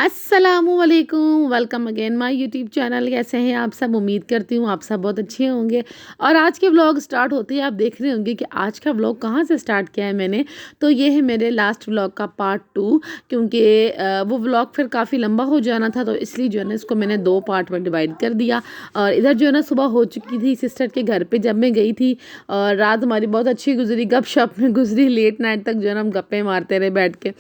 अस्सलामुअलैकुम, welcome again my YouTube channel. कैसे हैं आप सब? उम्मीद करती हूँ आप सब बहुत अच्छे होंगे। और आज के व्लॉग स्टार्ट होते ही आप देख रहे होंगे कि आज का व्लॉग कहाँ से स्टार्ट किया है मैंने। तो ये है मेरे लास्ट व्लॉग का पार्ट 2, क्योंकि वो व्लॉग फिर काफ़ी लंबा हो जाना था, तो इसलिए जो है ना इसको मैंने 2 पार्ट में डिवाइड कर दिया। और इधर जो है ना सुबह हो चुकी थी सिस्टर के घर पर जब मैं गई थी, और रात हमारी बहुत अच्छी गुजरी, गपशप में गुजरी, लेट नाइट तक जो है ना हम गप्पे मारते रहे बैठ के।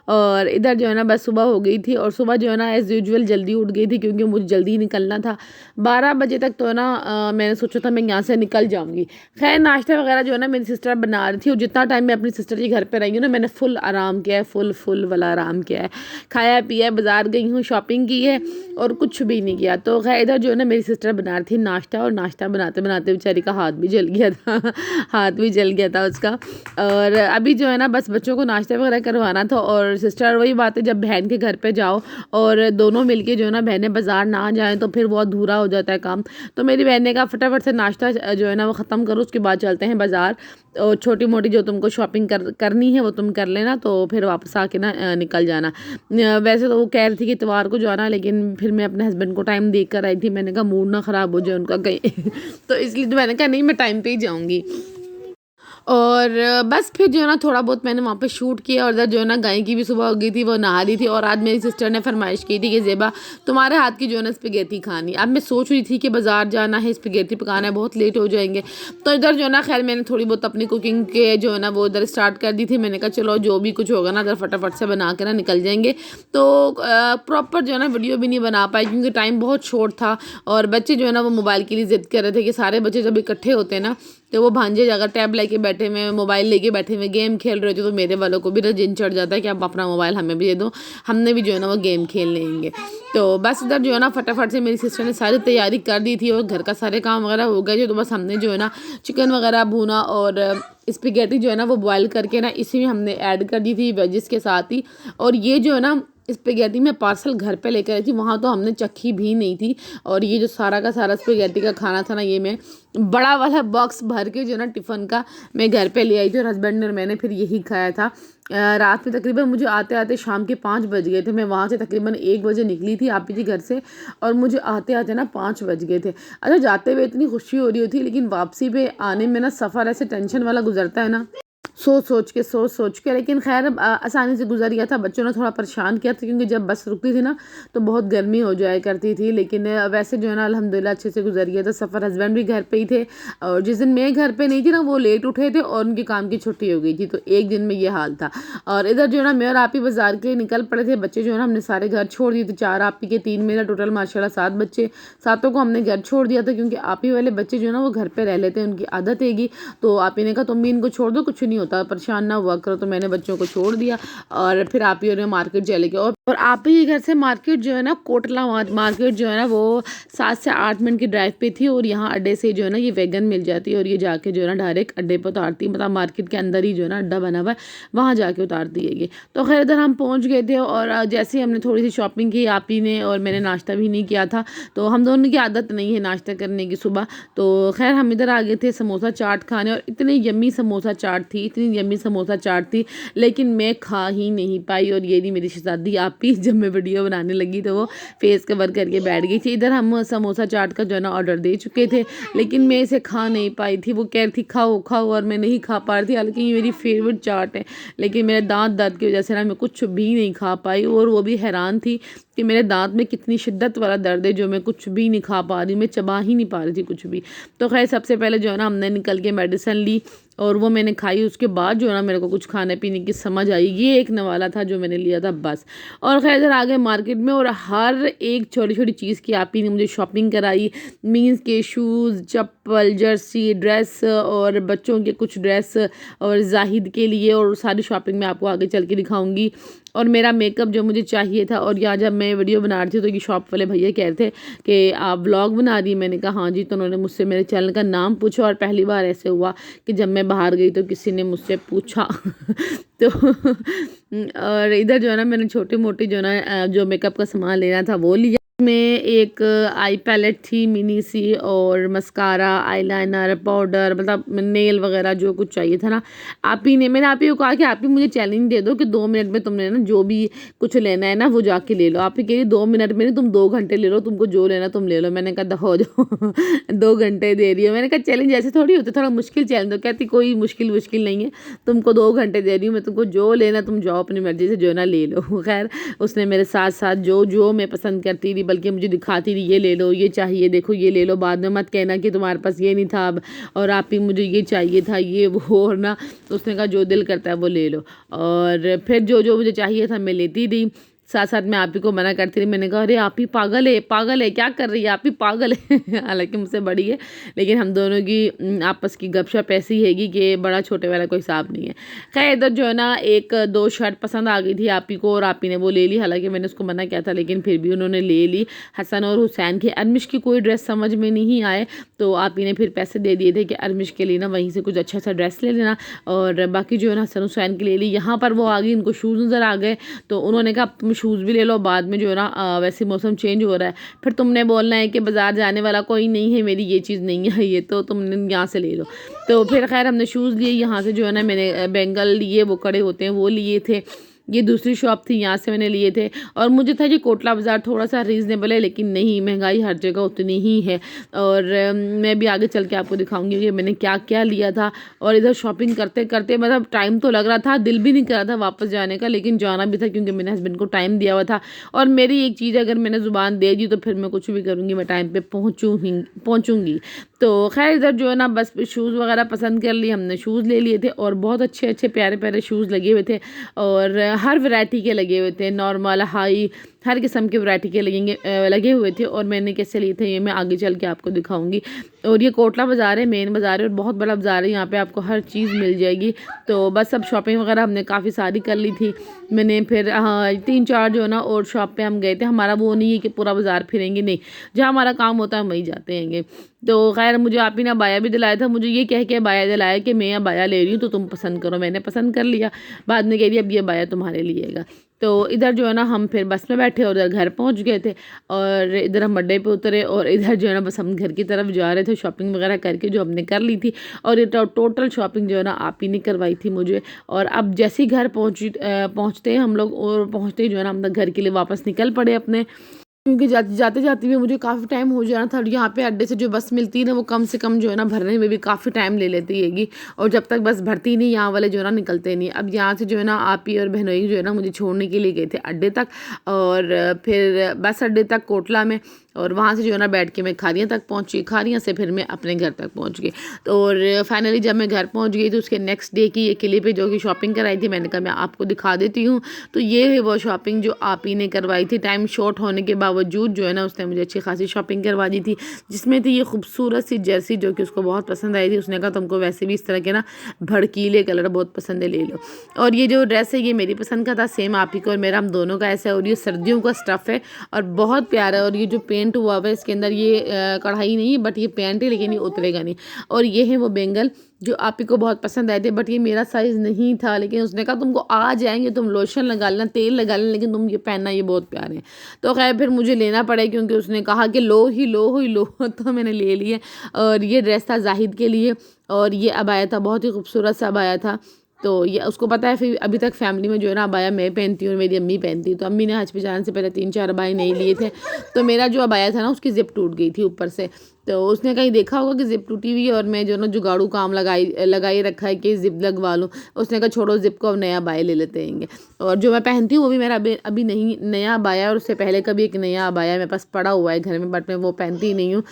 और इधर जो है ना बस सुबह हो गई थी, और सुबह जो है ना एज़ यूजुअल जल्दी उठ गई थी क्योंकि मुझे जल्दी निकलना था। 12 बजे तक तो है ना मैंने सोचा था मैं यहाँ से निकल जाऊँगी। खैर नाश्ता वगैरह जो है ना मेरी सिस्टर बना रही थी, और जितना टाइम मैं अपनी सिस्टर के घर पे रही हूँ ना मैंने फुल आराम किया है, फुल वाला आराम किया है। खाया पिया, बाज़ार गई हूँ, शॉपिंग की है, और कुछ भी नहीं किया। तो खैर इधर जो है ना मेरी सिस्टर बना रही थी नाश्ता, और नाश्ता बनाते बनाते बेचारी का हाथ भी जल गया था हाथ भी जल गया था उसका। और अभी जो है ना बस बच्चों को नाश्ता वगैरह करवाना था। और सिस्टर वही बात है, जब बहन के घर पे जाओ और दोनों मिलके जो है ना बहनें बाज़ार ना जाएं तो फिर वो अधूरा हो जाता है काम। तो मेरी बहन ने कहा फटाफट से नाश्ता जो है ना वो ख़त्म करो, उसके बाद चलते हैं बाज़ार, और छोटी मोटी जो तुमको शॉपिंग करनी है वो तुम कर लेना, तो फिर वापस आके ना निकल जाना। वैसे तो वो कह रही थी कि इतवार को जाना, लेकिन फिर मैं अपने हस्बैंड को टाइम देख कर आई थी। मैंने कहा मूड ना ख़राब हो जाए उनका कहीं तो इसलिए तो मैंने कहा नहीं, मैं टाइम पे ही जाऊँगी। और बस फिर जो है ना थोड़ा बहुत मैंने वहाँ पे शूट किया, और इधर जो है ना गाय की भी सुबह हो गई थी, वो नहा रही थी। और आज मेरी सिस्टर ने फरमाइश की थी कि ज़ेबा तुम्हारे हाथ की जो है ना स्पगेटी खानी। अब मैं सोच रही थी कि बाज़ार जाना है, स्पगेटी पकाना है, बहुत लेट हो जाएंगे। तो इधर जो है ना खैर मैंने थोड़ी बहुत अपनी कुकिंग के जो है ना वो इधर स्टार्ट कर दी थी। मैंने कहा चलो जो भी कुछ होगा ना इधर फटाफट से बना के ना निकल जाएंगे। तो प्रॉपर जो है ना वीडियो भी नहीं बना पाई क्योंकि टाइम बहुत शॉर्ट था, और बच्चे जो है ना वो मोबाइल के लिए ज़िद कर रहे थे कि सारे बच्चे जब इकट्ठे होते हैं ना तो वो भांजे जाकर टैब लेके बैठे हुए, मोबाइल लेके बैठे हुए गेम खेल रहे थे। तो मेरे वालों को भी रजिन चढ़ जाता है कि आप अपना मोबाइल हमें भी दे दो, हमने भी जो है ना वो गेम खेल लेंगे। तो बस इधर जो है ना फटाफट से मेरी सिस्टर ने सारी तैयारी कर दी थी, और घर का सारे काम वगैरह हो गए थे। तो बस हमने जो है ना चिकन वगैरह भूना, और स्पगेटी जो है ना वो बॉयल करके ना इसी में हमने ऐड कर दी थी वेजिस के साथ ही। और ये जो है ना स्पगेटी मैं पार्सल घर पे लेकर आई थी, वहाँ तो हमने चखी भी नहीं थी। और ये जो सारा का सारा स्पगेटी का खाना था ना, ये मैं बड़ा वाला बॉक्स भर के जो ना टिफ़िन का मैं घर पे ले आई थी, और हस्बैंड और मैंने फिर यही खाया था। रात में तकरीबन मुझे आते आते शाम के 5 बज गए थे। मैं वहाँ से तकरीबन 1 बजे निकली थी आप ही के घर से, और मुझे आते आते ना 5 बज गए थे। अच्छा, जाते हुए इतनी खुशी हो रही थी, लेकिन वापसी पे आने में ना सफ़र ऐसे टेंशन वाला गुजरता है ना, सोच के। लेकिन खैर आसानी से गुजर गया था। बच्चों ने थोड़ा परेशान किया था क्योंकि जब बस रुकती थी ना तो बहुत गर्मी हो जाया करती थी, लेकिन वैसे जो है ना अल्हम्दुलिल्लाह अच्छे से गुजर गया था सफ़र। हस्बैंड भी घर पे ही थे, और जिस दिन मैं घर पे नहीं थी ना वो लेट उठे थे और उनके काम की छुट्टी हो गई थी, तो एक दिन में ये हाल था। और इधर जो है ना मैं और आप ही बाज़ार के लिए निकल पड़े थे। बच्चे जो है ना हमने सारे घर छोड़ दिए थे, 4 आप ही के 3 मेरा, टोटल माशाल्लाह 7 बच्चे। सातों को हमने घर छोड़ दिया था क्योंकि आप ही वाले बच्चे जो है ना वो घर पे रह लेते हैं, उनकी आदत हैगी। तो आप ही ने कहा तुम भी इनको छोड़ दो, कुछ नहीं होता, परेशान ना हुआ करो। तो मैंने बच्चों को छोड़ दिया, और फिर आप ही ने मार्केट चले गए। और आप ही के घर से मार्केट जो है ना कोटला मार्केट जो है ना वो 7 से 8 मिनट की ड्राइव पे थी, और यहाँ अड्डे से जो है ना ये वैगन मिल जाती है, और ये जाके जो है ना डायरेक्ट अड्डे पर उतारती है। मतलब मार्केट के अंदर ही जो है ना अड्डा बना हुआ है, वहाँ जाके उतारती है ये। तो खैर इधर हम पहुँच गए थे, और जैसे ही हमने थोड़ी सी शॉपिंग की आप ही ने, और मैंने नाश्ता भी नहीं किया था, तो हम दोनों की आदत नहीं है नाश्ता करने की सुबह। तो खैर हम इधर आ गए थे समोसा चाट खाने, और इतनी यम्मी समोसा चाट थी, इतनी यम्मी समोसा चाट थी, लेकिन मैं खा ही नहीं पाई। और ये नहीं मेरी शहजादी आप ही, जब मैं वीडियो बनाने लगी तो वो फेस कवर करके बैठ गई थी। इधर हम समोसा चाट का जो है ना ऑर्डर दे चुके थे, लेकिन मैं इसे खा नहीं पाई थी। वो कह रही थी खाओ खाओ, और मैं नहीं खा पा रही थी, हालांकि ये मेरी फेवरेट चाट है, लेकिन मेरे दांत दर्द की वजह से ना मैं कुछ भी नहीं खा पाई। और वो भी हैरान थी कि मेरे दांत में कितनी शिद्दत वाला दर्द है जो मैं कुछ भी नहीं खा पा रही, मैं चबा ही नहीं पा रही थी कुछ भी। तो खैर सबसे पहले जो है ना हमने निकल के मेडिसिन ली, और वो मैंने खाई। उसके बाद जो है ना मेरे को कुछ खाने पीने की समझ आई, ये एक नवाला था जो मैंने लिया था बस। और खैर इधर आ गए मार्केट में, और हर एक छोटी छोटी चीज़ की आप ही ने मुझे शॉपिंग कराई। मीन्स के शूज़, चप्पल, जर्सी, ड्रेस, और बच्चों के कुछ ड्रेस, और जाहिद के लिए, और सारी शॉपिंग मैं आपको आगे चल के दिखाऊंगी। और मेरा मेकअप जो मुझे चाहिए था। और यहाँ जब मैं वीडियो बना रही थी तो ये शॉप वाले भैया कह रहे थे कि आप व्लॉग बना रही हैं, मैंने कहा हाँ जी। तो उन्होंने मुझसे मेरे चैनल का नाम पूछा, और पहली बार ऐसे हुआ कि जब मैं बाहर गई तो किसी ने मुझसे पूछा तो और इधर जो है ना मैंने छोटी मोटी जो है ना जो मेकअप का सामान लेना था वो लिया। में एक आई पैलेट थी मिनी सी, और मस्कारा, आईलाइनर, पाउडर, मतलब नेल वगैरह जो कुछ चाहिए था ना। आप ही ने मैंने आप ही को कहा कि आप ही मुझे चैलेंज दे दो कि 2 मिनट में तुमने ना जो भी कुछ लेना है ना वो जाके ले लो। आप ही कह रही 2 मिनट में नहीं, तुम 2 घंटे ले लो, तुमको जो लेना तुम ले लो। मैंने कहा हो जाओ 2 घंटे दे रही हो। मैंने कहा चैलेंज ऐसे थोड़ी होते, थोड़ा मुश्किल चैलेंज दो। कहती कोई मुश्किल नहीं है, तुमको 2 घंटे दे रही हूँ मैं, तुमको जो लेना तुम जाओ अपनी मर्जी से जो ना ले लो। खैर उसने मेरे साथ साथ जो जो मैं पसंद करती थी, बल्कि मुझे दिखाती थी ये ले लो, ये चाहिए, देखो ये ले लो, बाद में मत कहना कि तुम्हारे पास ये नहीं था अब, और आप ही मुझे ये चाहिए था ये वो, और ना। तो उसने कहा जो दिल करता है वो ले लो, और फिर जो जो मुझे चाहिए था मैं लेती थी। साथ साथ मैं आप ही को मना करती रही। मैंने कहा अरे आप ही पागल है क्या कर रही है, आप ही पागल है। हालांकि मुझसे बड़ी है, लेकिन हम दोनों की आपस की गपशप ऐसी हैगी कि बड़ा छोटे वाला कोई हिसाब नहीं है। खैर इधर जो है ना एक दो शर्ट पसंद आ गई थी आप ही को, और आप ही ने वो ले ली। हालांकि मैंने उसको मना किया था, लेकिन फिर भी उन्होंने ले ली। हसन और हुसैन की, अरमिश की कोई ड्रेस समझ में नहीं आए, तो आप ही ने फिर पैसे दे दिए थे कि अरमिश के लिए ना वहीं से कुछ अच्छा सा ड्रेस ले लेना, और बाकी जो है ना हसन हुसैन के ले ली। यहाँ पर वो आ गई, इनको शूज़ नज़र आ गए, तो उन्होंने कहा तुम शूज़ भी ले लो, बाद में जो है ना वैसे मौसम चेंज हो रहा है, फिर तुमने बोलना है कि बाज़ार जाने वाला कोई नहीं है, मेरी ये चीज़ नहीं है, ये तो तुमने यहाँ से ले लो। तो फिर खैर हमने शूज़ लिए यहाँ से, जो है ना मैंने बैंगल लिए, वो कड़े होते हैं वो लिए थे। ये दूसरी शॉप थी, यहाँ से मैंने लिए थे। और मुझे था कि कोटला बाज़ार थोड़ा सा रीज़नेबल है, लेकिन नहीं, महंगाई हर जगह उतनी ही है। और मैं भी आगे चल के आपको दिखाऊंगी कि मैंने क्या क्या लिया था। और इधर शॉपिंग करते करते मतलब टाइम तो लग रहा था, दिल भी नहीं कर रहा था वापस जाने का, लेकिन जाना भी था क्योंकि मैंने हस्बैंड को टाइम दिया हुआ था। और मेरी एक चीज़ अगर मैंने ज़ुबान दे दी तो फिर मैं कुछ भी करूँगी, मैं टाइम पर पहुँचूँगी। तो खैर इधर जो है ना बस शूज़ वगैरह पसंद कर लिए हमने, शूज़ ले लिए थे, और बहुत अच्छे अच्छे प्यारे प्यारे शूज़ लगे हुए थे, और हर वैरायटी के लगे हुए थे, नॉर्मल, हाई, हर किस्म के वैरायटी के लगे हुए थे। और मैंने कैसे लिए थे ये मैं आगे चल के आपको दिखाऊंगी। और ये कोटला बाज़ार है, मेन बाज़ार है, और बहुत बड़ा बाज़ार है, यहाँ पे आपको हर चीज़ मिल जाएगी। तो बस अब शॉपिंग वगैरह हमने काफ़ी सारी कर ली थी। मैंने फिर 3-4 जो है ना और शॉप पे हम गए थे। हमारा वो नहीं है कि पूरा बाज़ार फिरेंगे, नहीं, जहाँ हमारा काम होता है हम वहीं जाते हैंगे। तो खैर मुझे आप ही ने अबाया भी दिलाया था, मुझे ये कह के अबाया दिलाया कि मैं अबाया ले रही हूँ तो तुम पसंद करो। मैंने पसंद कर लिया, बाद में कह रही अब ये अबाया तुम्हारे लिएगा। तो इधर जो है ना हम फिर बस में बैठे और उधर घर पहुंच गए थे, और इधर हम अड्डे पे उतरे, और इधर जो है ना बस हम घर की तरफ जा रहे थे शॉपिंग वगैरह करके जो हमने कर ली थी। और ये टोटल शॉपिंग जो है ना आप ही ने करवाई थी मुझे। और अब जैसे ही घर पहुँचते हैं हम लोग, और पहुँचते ही जो है ना हम घर के लिए वापस निकल पड़े अपने, क्योंकि जाते जाते भी मुझे काफ़ी टाइम हो जाना था। और यहाँ पे अड्डे से जो बस मिलती है ना वो कम से कम जो है ना भरने में भी काफ़ी टाइम ले लेती हैगी, और जब तक बस भरती नहीं यहाँ वाले जो है ना निकलते नहीं। अब यहाँ से जो है ना आप ही और बहनोई जो है ना मुझे छोड़ने के लिए गए थे अड्डे तक, और फिर बस अड्डे तक कोटला में, और वहाँ से जो है ना बैठ के मैं खारियाँ तक पहुँची, खारियाँ से फिर मैं अपने घर तक पहुँच गई। तो और फाइनली जब मैं घर पहुँच गई तो उसके नेक्स्ट डे की ये क्लिप पे जो कि शॉपिंग कराई थी, मैंने कहा मैं आपको दिखा देती हूँ। तो ये है वो शॉपिंग जो आप ही ने करवाई थी। टाइम शॉर्ट होने के बावजूद जो है ना उसने मुझे अच्छी खासी शॉपिंग करवा दी थी, जिसमें थी ये खूबसूरत सी जर्सी जो कि उसको बहुत पसंद आई थी। उसने कहा तुमको वैसे भी इस तरह के ना भड़कीले कलर बहुत पसंद है, ले लो। और ये जो ड्रेस है ये मेरी पसंद का था, सेम आप ही को और मेरा हम दोनों का ऐसा है। और ये सर्दियों का स्टफ़ है और बहुत प्यारा है। और ये जो पेंट हुआ हुआ है इसके अंदर, ये कढ़ाई नहीं है बट ये पेंट है, लेकिन ये उतरेगा नहीं। और ये है वो बेंगल जो आप ही को बहुत पसंद आए थे, बट ये मेरा साइज़ नहीं था, लेकिन उसने कहा तुमको आ जाएंगे, तुम लोशन लगा लेना, तेल लगा लेना, लेकिन तुम ये पहनना, ये बहुत प्यारे हैं। तो खैर फिर मुझे लेना पड़ा क्योंकि उसने कहा कि लो ही लो तो मैंने ले लिए। और ये ड्रेस था जाहिद के लिए, और ये अबाया था, बहुत ही खूबसूरत सा अबाया था। तो ये उसको पता है, फिर अभी तक फैमिली में जो है ना अबाया मैं पहनती हूँ और मेरी अम्मी पहनती है। तो अम्मी ने हज पे जाने से पहले 3-4 अबाए नहीं लिए थे। तो मेरा जो अबाया था ना उसकी ज़िप टूट गई थी ऊपर से, तो उसने कहीं देखा होगा कि ज़िप टूटी हुई है, और मैं जो ना जुगाड़ू काम लगाई रखा है कि ज़िप लगवा लूँ। उसने कहा छोड़ो ज़िप को, अब नया अबाया ले लेते हैंगे। और जो मैं पहनती हूँ वो भी मेरा अभी नहीं नया अबाया, और उससे पहले का भी एक नया अबाया मेरे पास पड़ा हुआ है घर में, बट मैं वो पहनती ही नहीं हूँ।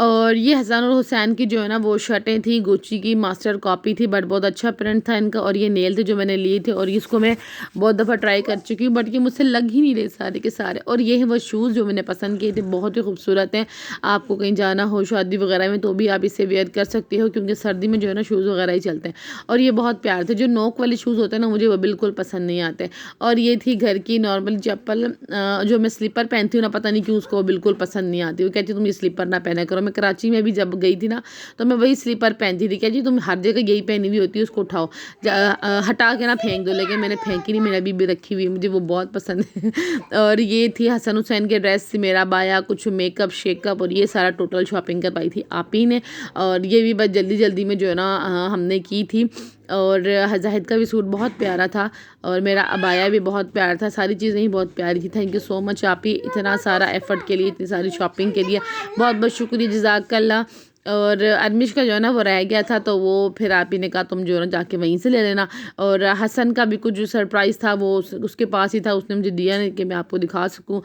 और ये हसन और हुसैन की जो है ना वो शर्टें थी, गुच्ची की मास्टर कॉपी थी, बट बहुत अच्छा प्रिंट था इनका। और ये नेल थे जो मैंने लिए थे, और इसको मैं बहुत दफ़ा ट्राई कर चुकी हूँ, बट ये मुझसे लग ही नहीं रहे सारे के सारे। और ये है वो शूज़ जो मैंने पसंद किए थे, बहुत ही खूबसूरत हैं। आपको कहीं जाना हो शादी वगैरह में तो भी आप इसे वेयर कर सकते हो, क्योंकि सर्दी में जो है ना शूज़ वगैरह ही चलते हैं। और ये बहुत प्यार थे। जो नोक वाले शूज़ होते हैं ना मुझे वो बिल्कुल पसंद नहीं आते। और ये थी घर की नॉर्मल चप्पल, जो मैं स्लीपर पहनती हूँ ना, पता नहीं क्यों उसको बिल्कुल पसंद नहीं आती। वो कहती तुम ये स्लीपर ना पहना करो। मैं कराची में भी जब गई थी ना तो मैं वही स्लीपर पहनती थी। क्या जी तुम हर जगह यही पहनी हुई होती है, उसको उठाओ हटा के ना फेंक दो। लेकिन मैंने फेंकी नहीं, मैंने अभी भी रखी हुई है, मुझे वो बहुत पसंद है। और ये थी हसन हुसैन के ड्रेस, मेरा बाया, कुछ मेकअप शेकअप और ये सारा टोटल शॉपिंग करवाई थी आप ही ने। और ये भी बस जल्दी जल्दी में जो है ना हमने की थी। और जाहिद का भी सूट बहुत प्यारा था और मेरा अबाया भी बहुत प्यारा था, सारी चीज़ें ही बहुत प्यारी थी। थैंक यू सो मच आप ही इतना सारा एफ़र्ट के लिए, इतनी सारी शॉपिंग के लिए बहुत बहुत शुक्रिया, जज़ाकल्लाह। और अरमिश का जो है ना वो रह गया था, तो वो फिर आप ही ने कहा तुम जो है ना जाके वहीं से ले लेना। और हसन का भी कुछ जो सरप्राइज़ था वो उसके पास ही था, उसने मुझे दिया नहीं कि मैं आपको दिखा सकूं।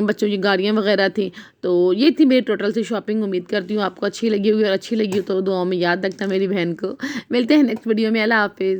बच्चों की गाड़ियाँ वगैरह थी। तो ये थी मेरी टोटल सी शॉपिंग। उम्मीद करती हूँ आपको अच्छी लगी होगी, और अच्छी लगी हो तो दुआ में याद रखना मेरी बहन को। मिलते हैं नेक्स्ट वीडियो में। अल्लाह हाफिज़।